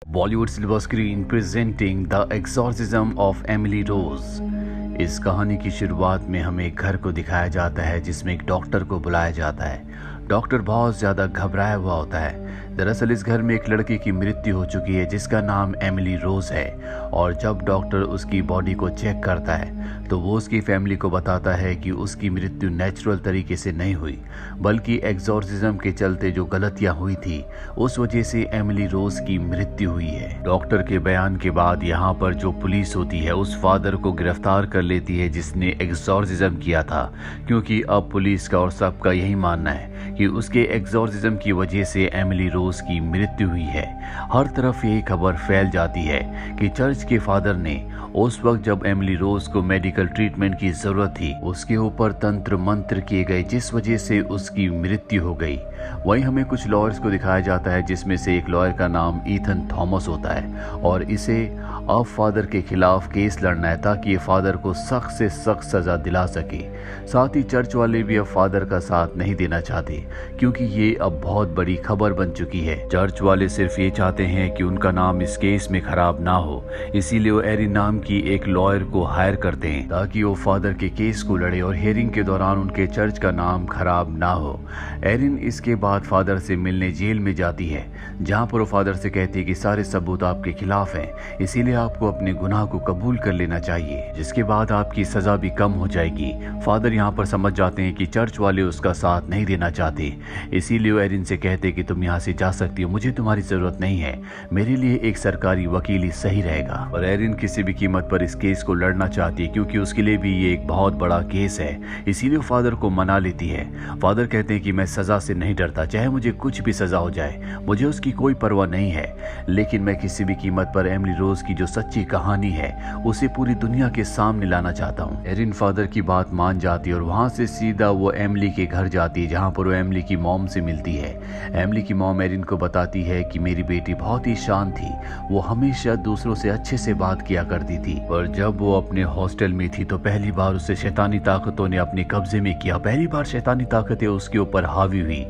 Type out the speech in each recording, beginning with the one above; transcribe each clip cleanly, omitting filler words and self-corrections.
Bollywood silver screen presenting the exorcism of Emily Rose. इस कहानी की शुरुआत में हमें एक घर को दिखाया जाता है जिसमें एक डॉक्टर को बुलाया जाता है। डॉक्टर बहुत ज़्यादा घबराया हुआ होता है। दरअसल इस घर में एक लड़की की मृत्यु हो चुकी है जिसका नाम एमिली रोज है, और जब डॉक्टर उसकी बॉडी को चेक करता है तो वो उसकी फैमिली को बताता है कि उसकी मृत्यु नेचुरल तरीके से नहीं हुई, बल्कि एक्सॉर्सिज्म के चलते जो गलतियां हुई थी उस वजह से एमिली रोज की मृत्यु हुई है। डॉक्टर के बयान के बाद यहाँ पर जो पुलिस होती है उस फादर को गिरफ्तार कर लेती है जिसने एक्सॉर्सिज्म किया था, क्योंकि अब पुलिस का और सबका यही मानना है कि उसके एक्सॉर्सिज्म की वजह से एमिली रोज की मृत्यु हुई है। हर तरफ यही खबर फैल जाती है कि चर्च के फादर ने उस वक्त जब एमिली रोज को मेडिकल ट्रीटमेंट की जरूरत थी उसके ऊपर तंत्र मंत्र किए गए जिस वजह से उसकी मृत्यु हो गई। वहीं हमें कुछ लॉयर्स को दिखाया जाता है जिसमें से एक लॉयर का नाम ईथन थॉमस होता है, और इसे अब फादर के खिलाफ केस लड़ना है ताकि ये फादर को सख्त से सख्त सजा दिला सके। साथ ही चर्च वाले भी अब फादर का साथ नहीं देना चाहते क्योंकि ये अब बहुत बड़ी खबर बन चुकी है। चर्च वाले सिर्फ ये चाहते हैं कि उनका नाम इस केस में खराब ना हो, इसीलिए वो एरिन नाम की एक लॉयर को हायर करते हैं ताकि वो फादर के केस को लड़े और हियरिंग के दौरान उनके चर्च का नाम खराब ना हो। एरिन इसके बाद फादर से मिलने जेल में जाती है, जहाँ पर वो फादर से कहती है कि सारे सबूत आपके खिलाफ हैं, इसीलिए आपको अपने गुनाह को कबूल कर लेना चाहिए, जिसके बाद आपकी सजा भी कम हो जाएगी। फादर यहाँ पर समझ जाते हैं कि चर्च वाले उसका साथ नहीं देना चाहते, इसीलिए वो एरिन से कहते कि तुम यहाँ से जा सकती हो, मुझे तुम्हारी जरूरत नहीं है, मेरे लिए एक सरकारी वकील ही सही रहेगा। और एरिन किसी भी कीमत पर इस केस को लड़ना चाहती है क्योंकि उसके लिए भी ये एक बहुत बड़ा केस है, इसीलिए फादर को मना लेती है। फादर कहते हैं कि मैं सजा से नहीं डरता, चाहे मुझे कुछ भी सजा हो जाए, मुझे उसकी कोई परवाह नहीं है, लेकिन मैं किसी भी कीमत पर एमिली रोज की जो सच्ची कहानी है उसे पूरी दुनिया के सामने लाना चाहता हूँ। एरिन फादर की बात मान जाती है और वहां से सीधा वो एमिली के घर जाती है जहाँ पर वो एमिली की मॉम से मिलती है। एमिली की मॉम एरिन को बताती है कि मेरी बेटी बहुत ही शांत थी, वो हमेशा दूसरों से अच्छे से बात किया करती थी, पर जब वो अपने हॉस्टल में थी तो पहली बार उसे शैतानी ताकतों ने अपने कब्जे में किया, पहली बार शैतानी ताकतें उसके ऊपर हावी हुई।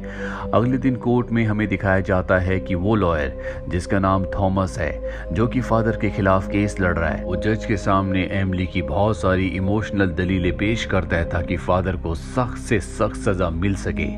अगले दिन कोर्ट में हमें दिखाया जाता है कि वो लॉयर जिसका नाम थॉमस है जो कि फादर के खिलाफ केस लड़ रहा है, वो जज के सामने एमिली की बहुत सारी इमोशनल दलीलें पेश करता है ताकि फादर को सख्त से सख्त सजा मिल सके।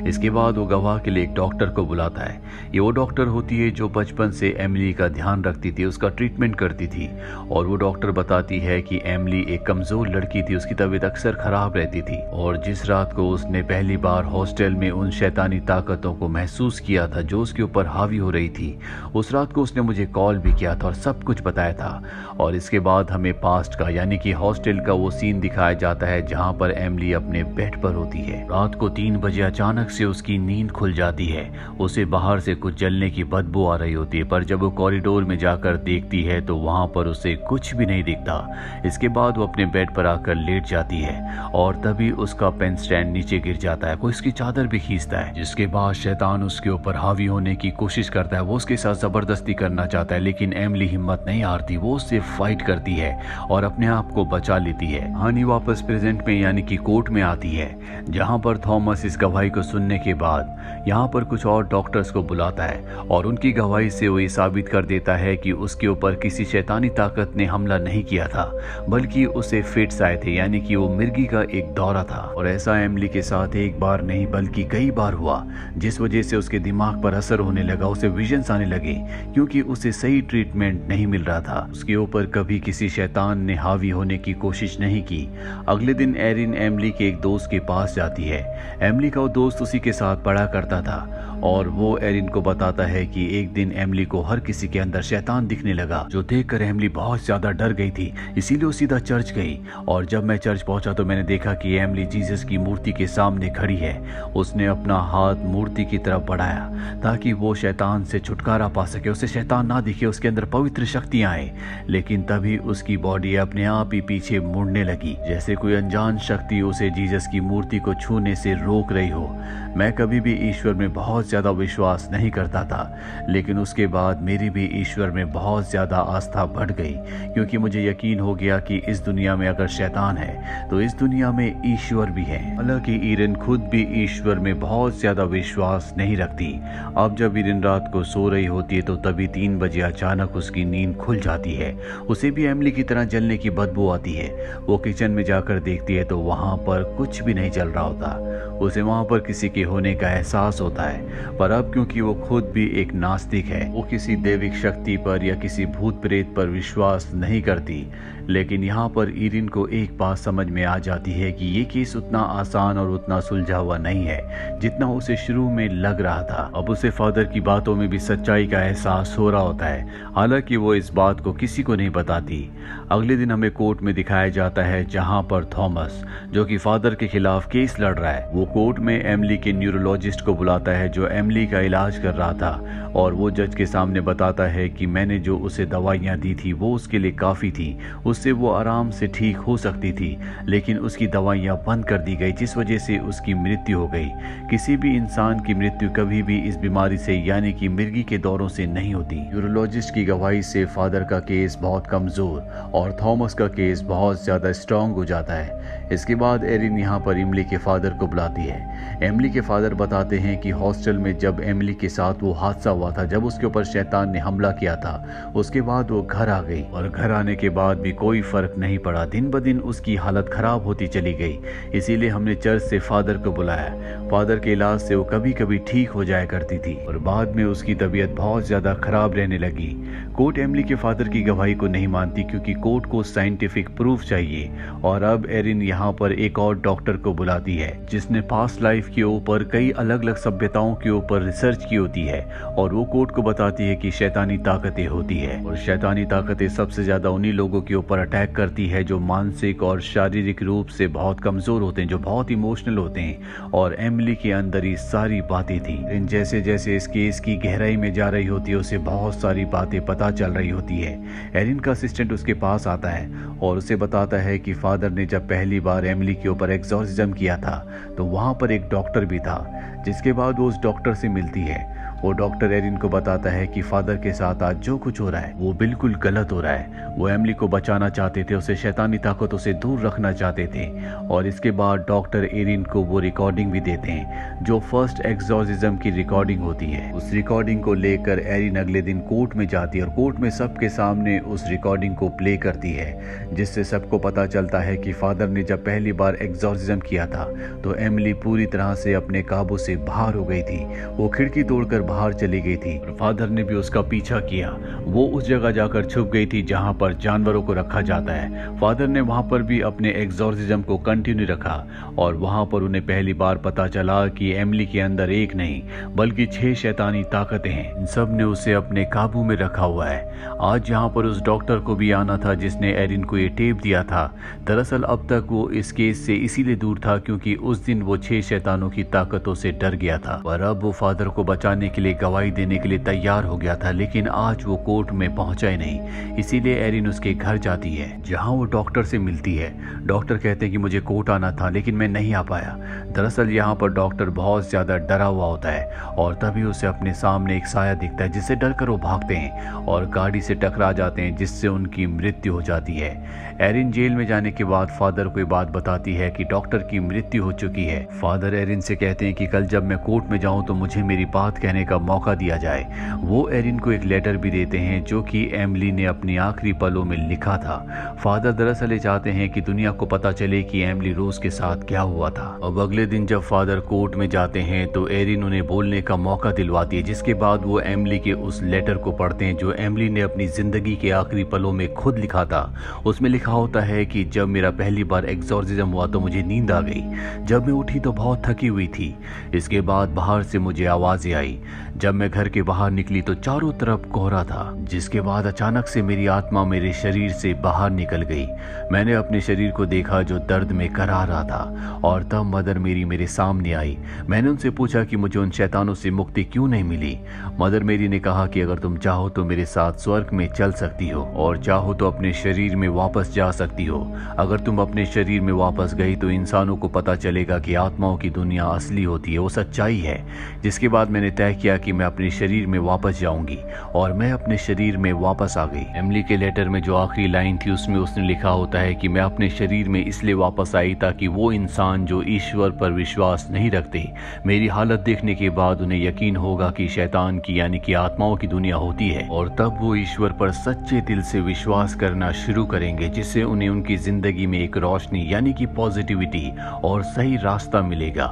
इसके बाद वो गवाह के लिए एक डॉक्टर को बुलाता है। ये वो डॉक्टर होती है जो बचपन से एमिली का ध्यान रखती थी, उसका ट्रीटमेंट करती थी, और वो डॉक्टर बताती है कि एमिली एक कमजोर लड़की थी, उसकी तबीयत अक्सर खराब रहती थी, और जिस रात को उसने पहली बार हॉस्टल में उन शैतानी ताकतों को महसूस किया था जो उसके ऊपर हावी हो रही थी, उस रात को उसने मुझे कॉल भी किया था और सब कुछ बताया था। और इसके बाद हमें पास्ट का यानी कि हॉस्टल का वो सीन दिखाया जाता है जहाँ पर एमिली अपने बेड पर होती है। रात को 3 बजे अचानक से उसकी नींद खुल जाती है, उसे बाहर से कुछ जलने की बदबू आ रही होती है, पर जब वो कॉरिडोर में जाकर देखती है तो वहाँ पर उसे कुछ भी नहीं दिखता। इसके बाद वो अपने बेड पर आकर लेट जाती है और तभी उसका पेन स्टैंड नीचे गिर जाता है, कोई उसकी चादर भी खींचता है, जिसके बाद शैतान उसके ऊपर हावी होने की कोशिश करता है, वो उसके साथ जबरदस्ती करना चाहता है, लेकिन एमिली हिम्मत नहीं हारती, वो उससे फाइट करती है और अपने आप को बचा लेती है। कहानी वापस प्रेजेंट में यानी कि कोर्ट में आती है जहां पर थॉमस इस गवाही को सुनने के बाद यहाँ पर कुछ और डॉक्टर्स को बुलाता है और उनकी गवाही से वो ये साबित कर देता है कि उसके ऊपर किसी शैतानी ताकत ने हमला नहीं किया था, बल्कि उसे फिट्स आए थे, यानी कि वो मिर्गी का एक दौरा था। और ऐसा एमिली के साथ एक बार नहीं बल्कि कई बार हुआ, जिस वजह से उसके दिमाग पर असर होने लगा, उसे विजन्स आने लगे क्योंकि उसे सही ट्रीटमेंट नहीं मिल रहा था। उसके ऊपर कभी किसी शैतान ने हावी होने की कोशिश नहीं की। अगले दिन एरिन एमिली के एक दोस्त के पास जाती है। एमिली का वो दोस्त उसी के साथ पढ़ा करता था और वो एरिन को बताता है कि एक दिन एमिली को हर किसी के अंदर शैतान दिखने लगा, जो देखकर एमिली बहुत ज्यादा डर गई थी, इसीलिए वो सीधा चर्च गई। और जब मैं चर्च पहुंचा तो मैंने देखा कि एमिली जीसस की मूर्ति के सामने खड़ी है। उसने अपना हाथ मूर्ति की तरफ बढ़ाया ताकि वो शैतान से छुटकारा पा सके, उसे शैतान ना दिखे, उसके अंदर पवित्र शक्तियां आए। लेकिन तभी उसकी बॉडी अपने आप ही पीछे मुड़ने लगी, जैसे कोई अनजान शक्ति उसे जीसस की मूर्ति को छूने से रोक रही हो। मैं कभी भी ईश्वर में बहुत बहुत ज़्यादा विश्वास नहीं करता था, लेकिन उसके बाद मेरी भी ईश्वर में बहुत ज़्यादा आस्था बढ़ गई, क्योंकि मुझे यकीन हो गया कि इस दुनिया में अगर शैतान है तो इस दुनिया में ईश्वर भी है। हालांकि ईरिन खुद भी ईश्वर में बहुत ज़्यादा विश्वास नहीं रखती। अब जब ईरिन रात को सो रही होती है तो तभी 3 बजे अचानक उसकी नींद खुल जाती है। उसे भी एमिली की तरह जलने की बदबू आती है। वो किचन में जाकर देखती है तो वहाँ पर कुछ भी नहीं चल रहा होता। उसे वहाँ पर किसी के होने का एहसास होता है, पर अब क्योंकि वो खुद भी एक नास्तिक है, वो किसी दैविक शक्ति पर या किसी भूत प्रेत पर विश्वास नहीं करती। लेकिन यहाँ पर ईरिन को एक बात समझ में आ जाती है कि ये केस उतना आसान और उतना सुलझा हुआ नहीं है जितना उसे शुरू में लग रहा था। अब उसे फादर की बातों में भी सच्चाई का एहसास हो रहा होता है, हालांकि वो इस बात को किसी को नहीं बताती। अगले दिन हमें कोर्ट में दिखाया जाता है, जहाँ पर थॉमस, जो कि फादर के खिलाफ केस लड़ रहा है, वो कोर्ट में एमिली के न्यूरोलॉजिस्ट को बुलाता है जो एमिली का इलाज कर रहा था, और वो जज के सामने बताता है कि मैंने जो उसे दवाइयाँ दी थी वो उसके लिए काफ़ी थी, उससे वो आराम से ठीक हो सकती थी, लेकिन उसकी दवाइयाँ बंद कर दी गई, जिस वजह से उसकी मृत्यु हो गई। किसी भी इंसान की मृत्यु कभी भी इस बीमारी से यानी कि मिर्गी के दौरों से नहीं होती। न्यूरोलॉजिस्ट की गवाही से फादर का केस बहुत कमज़ोर और थॉमस का केस बहुत ज़्यादा स्ट्रांग हो जाता है। इसके बाद एरिन यहाँ पर एमिली के फादर को बुलाती है। एमिली के फादर बताते हैं कि हॉस्टल में जब एमिली के साथ वो हादसा हुआ था, जब उसके ऊपर शैतान ने हमला किया था, उसके बाद वो घर आ गई और घर आने के बाद भी कोई फर्क नहीं पड़ा। दिन ब दिन उसकी हालत खराब होती चली गई, इसीलिए हमने चर्च से फादर को बुलाया। फादर के इलाज से वो कभी कभी ठीक हो जाया करती थी और बाद में उसकी तबीयत बहुत ज्यादा खराब रहने लगी। कोर्ट एमिली के फादर की गवाही को नहीं मानती क्योंकि कोर्ट को साइंटिफिक प्रूफ चाहिए, और अब एरिन यहाँ पर एक और डॉक्टर को बुलाती है जिसने पास्ट लाइफ के ऊपर कई अलग अलग सभ्यताओं के ऊपर रिसर्च की होती है, और वो कोर्ट को बताती है कि शैतानी ताकतें होती है, और शैतानी ताकतें सबसे ज्यादा उन्हीं लोगों के ऊपर अटैक करती है जो मानसिक और शारीरिक रूप से बहुत कमजोर होते हैं, जो बहुत इमोशनल होते हैं। और एमिली के अंदर ये सारी बातें थी। जैसे जैसे इस केस की गहराई में जा रही होती है उसे बहुत सारी बातें पता चल रही होती है। एरिन का असिस्टेंट उसके पास आता है और उसे बताता है कि फादर ने जब पहली बार एमिली के ऊपर एक्सॉर्सिज्म किया था तो वहां पर एक डॉक्टर भी था, जिसके बाद वो उस डॉक्टर से मिलती है। वो डॉक्टर एरिन को बताता है कि फादर के साथ आज जो कुछ हो रहा है वो बिल्कुल गलत हो रहा है। वो एमिली को बचाना चाहते थे, उसे शैतानी ताकतों से दूर रखना चाहते थे। और इसके बाद डॉक्टर एरिन को वो रिकॉर्डिंग भी देते हैं जो फर्स्ट एक्सॉर्सिज्म की रिकॉर्डिंग होती है। उस रिकॉर्डिंग को लेकर एरिन अगले दिन कोर्ट में जाती है और कोर्ट में सबके सामने उस रिकॉर्डिंग को प्ले करती है, जिससे सबको पता चलता है कि फादर ने जब पहली बार एक्सॉर्सिज्म किया था तो एमिली पूरी तरह से अपने काबू से बाहर हो गई थी। वो खिड़की तोड़कर बाहर चली गई थी और फादर ने भी उसका पीछा किया। वो उस जगह जाकर छुप गई थी जहां पर जानवरों को रखा जाता है। फादर ने वहां पर भी अपने एक्सॉर्सिज्म को कंटिन्यू रखा और वहां पर उन्हें पहली बार पता चला कि एमिली के अंदर एक नहीं बल्कि 6 शैतानी ताकतें हैं। इन सब ने उसे अपने काबू में रखा हुआ है। आज यहाँ पर उस डॉक्टर को भी आना था जिसने एरिन को ये टेप दिया था। दरअसल अब तक वो इस केस से इसीलिए दूर था क्योंकि उस दिन वो 6 शैतानों की ताकतों से डर गया था, पर अब वो फादर को बचाने के लिए गवाही देने के लिए तैयार हो गया था। लेकिन आज वो कोर्ट में पहुंचा ही नहीं, इसीलिए एरिन उसके घर जाती है जहां वो डॉक्टर से मिलती है। डॉक्टर कहते हैं कि मुझे कोर्ट आना था लेकिन मैं नहीं आ पाया। दरअसल यहाँ पर डॉक्टर बहुत ज्यादा डरा हुआ होता है और तभी उसे अपने सामने एक साया दिखता है जिससे डरकर वो भागते हैं और गाड़ी से टकरा जाते हैं जिससे उनकी मृत्यु हो जाती है। एरिन जेल में जाने के बाद फादर को ये बात बताती है कि डॉक्टर की मृत्यु हो चुकी है। फादर एरिन से कहते हैं कि कल जब मैं कोर्ट में जाऊं तो मुझे मेरी बात कहने का मौका दिया जाए। वो एरिन को एक लेटर भी देते हैं जो कि एमिली ने अपनी आखिरी पलों में लिखा था। फादर दरअसल ये चाहते हैं कि दुनिया को पता चले कि एमिली रोज के साथ क्या हुआ था। अब अगले दिन जब फादर कोर्ट में जाते हैं तो एरिन उन्हें बोलने का मौका दिलवाती है, जिसके बाद वो एमिली के उस लेटर को पढ़ते हैं जो एमिली ने अपनी जिंदगी के आखिरी पलों में खुद लिखा था। उसमें लिखा होता है कि जब मेरा पहली बार एक्सॉर्सिज्म हुआ तो मुझे नींद आ गई। जब मैं उठी तो बहुत थकी हुई थी। इसके बाद बाहर से मुझे आवाजें आई। जब मैं घर के बाहर निकली तो चारों तरफ कोहरा था, जिसके बाद अचानक से मेरी आत्मा मेरे शरीर से बाहर निकल गई। मैंने अपने शरीर को देखा जो दर्द में करा रहा था, और तब मदर मेरी मेरे सामने आई। मैंने उनसे पूछा कि मुझे उन शैतानों से मुक्ति क्यों नहीं मिली। मदर मेरी ने कहा कि अगर तुम चाहो तो मेरे साथ स्वर्ग में चल सकती हो, और चाहो तो अपने शरीर में वापस जा सकती हो। अगर तुम अपने शरीर में वापस गई तो इंसानों को पता चलेगा कि आत्माओं की दुनिया असली होती है, वो सच्चाई है। जिसके बाद मैंने तय किया कि मैं अपने शरीर में वापस जाऊंगी, और मैं अपने शरीर में वापस आ गई। एमिली के लेटर में जो आखिरी लाइन थी उसमें उसने लिखा होता है कि मैं अपने शरीर में इसलिए वापस आई ताकि वो इंसान जो ईश्वर पर विश्वास नहीं रखते, मेरी हालत देखने के बाद उन्हें यकीन होगा कि शैतान की यानी कि आत्माओं की दुनिया होती है, और तब वो ईश्वर पर सच्चे दिल से विश्वास करना शुरू करेंगे, जिससे उन्हें उनकी जिंदगी में एक रोशनी यानी कि पॉजिटिविटी और सही रास्ता मिलेगा।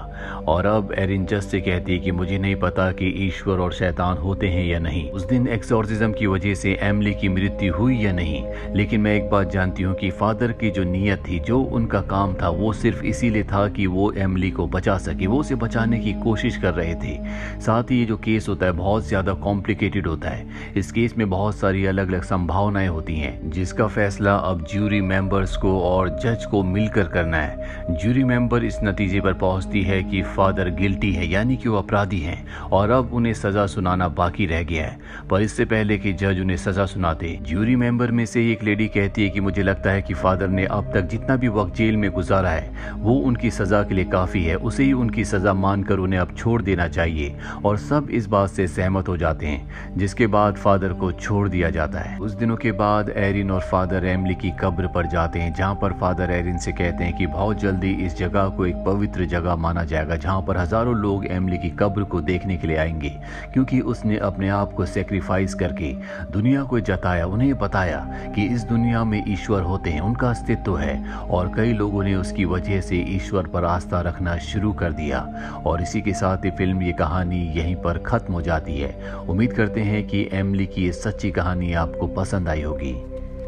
और अब एरिन जस्ट से कहती है कि मुझे नहीं पता कि ईश्वर और शैतान होते हैं या नहीं। उस दिन एक्सॉर्सिज्म की वजह से एमिली की मृत्यु हुई या नहीं, लेकिन मैं एक बात जानती हूँ कि फादर की जो नीयत थी, जो उनका काम था, वो सिर्फ इसीलिए था कि वो एमिली को बचा सके। वो उसे बचाने की कोशिश कर रहे थे। साथ ही ये जो केस होता है बहुत ज्यादा कॉम्प्लिकेटेड होता है। इस केस में बहुत सारी अलग अलग संभावनाएं होती हैं, जिसका फैसला अब ज्यूरी मेंबर्स को और जज को मिलकर करना है। ज्यूरी मेंबर इस नतीजे पर पहुंचती है कि फादर गिल्टी है, यानी कि वो अपराधी हैं, और अब उन्हें सजा सुनाना बाकी रह गया है। पर इससे पहले कि जज उन्हें सजा सुनाते, ज्यूरी मेंबर में से एक लेडी कहती है कि मुझे लगता है कि फादर ने अब तक जितना भी वक्त जेल में गुजारा है वो उनकी सजा के लिए काफी है। उसे ही उनकी सजा मानकर उन्हें अब छोड़ देना चाहिए, और सब इस बात से सहमत हो जाते हैं, जिसके बाद फादर को छोड़ दिया जाता है। कुछ दिनों के बाद एरिन और फादर एमिली की कब्र पर जाते हैं, जहाँ पर फादर एरिन से कहते हैं कि बहुत जल्दी इस जगह को एक पवित्र जगह माना जाएगा, जहाँ पर हजारों लोग एमिली की कब्र को देखने के लिए आएंगे, क्योंकि उसने अपने आप को सेक्रीफाइस करके दुनिया को जताया, उन्हें बताया कि इस दुनिया में ईश्वर होते हैं, उनका अस्तित्व है, और कई लोगों ने उसकी वजह से ईश्वर पर आस्था रखना शुरू कर दिया। और इसी के साथ ये फिल्म, ये कहानी यहीं पर खत्म हो जाती है। उम्मीद करते हैं कि एमिली की ये सच्ची कहानी आपको पसंद आई होगी।